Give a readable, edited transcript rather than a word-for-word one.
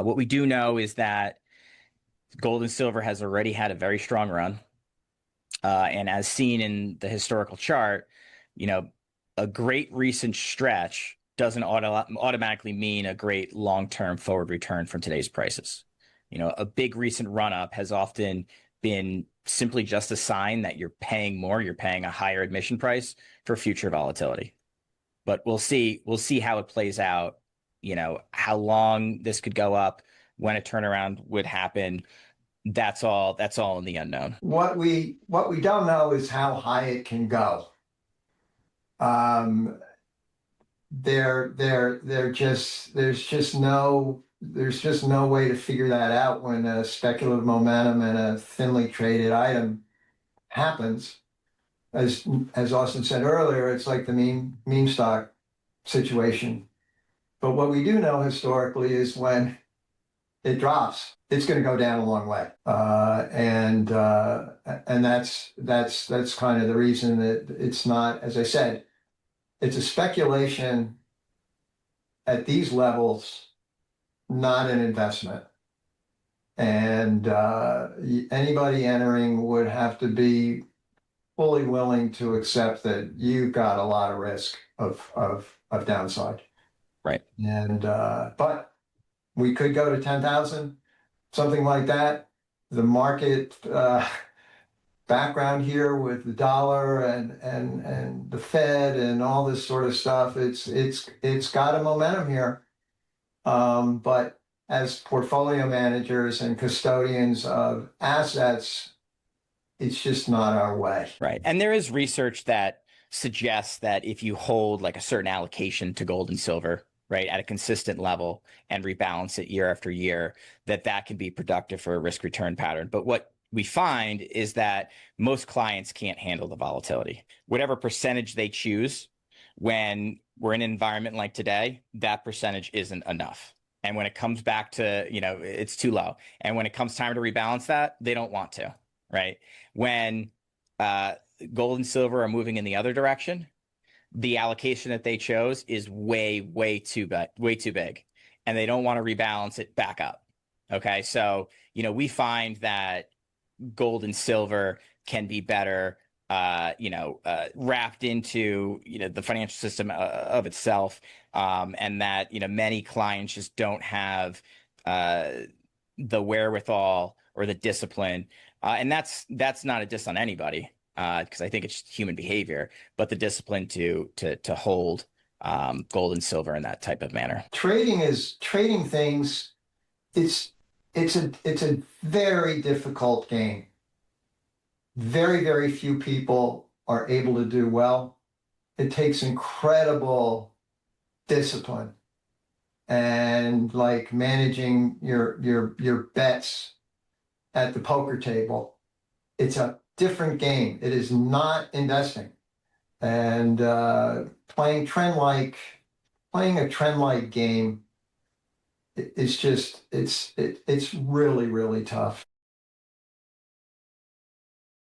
What we do know is that gold and silver has already had a very strong run. And as seen in the historical chart, you know, a great recent stretch doesn't automatically mean a great long-term forward return from today's prices. A big recent run-up has often been simply just a sign that you're paying more, you're paying a higher admission price for future volatility. But we'll see how it plays out, how long this could go up, when a turnaround would happen. That's all in the unknown. What we don't know is how high it can go. There's just no way to figure that out when a speculative momentum and a thinly traded item happens. As Austin said earlier, it's like the meme stock situation. But what we do know historically is when it drops, it's going to go down a long way, and that's kind of the reason that it's not, as I said, it's a speculation at these levels, not an investment. And anybody entering would have to be fully willing to accept that you've got a lot of risk of downside. Right. And but we could go to 10,000, something like that. The market background here with the dollar and the Fed and all this sort of stuff, it's got a momentum here. But as portfolio managers and custodians of assets, it's just not our way. Right. And there is research that suggests that if you hold like a certain allocation to gold and silver, right, at a consistent level and rebalance it year after year, that can be productive for a risk return pattern. But what we find is that most clients can't handle the volatility. Whatever percentage they choose, when we're in an environment like today, that percentage isn't enough. And when it comes back to, it's too low. And when it comes time to rebalance that, they don't want to, right? When gold and silver are moving in the other direction, the allocation that they chose is way too big, and they don't want to rebalance it back up. Okay, so we find that gold and silver can be better, wrapped into the financial system of itself, and that many clients just don't have the wherewithal or the discipline, and that's not a diss on anybody. Because I think it's human behavior, but the discipline to hold gold and silver in that type of manner. Trading things. It's a very difficult game. Very few people are able to do well. It takes incredible discipline and like managing your bets at the poker table. It's a different game. It is not investing. And playing a trend-like game is just, it's really tough.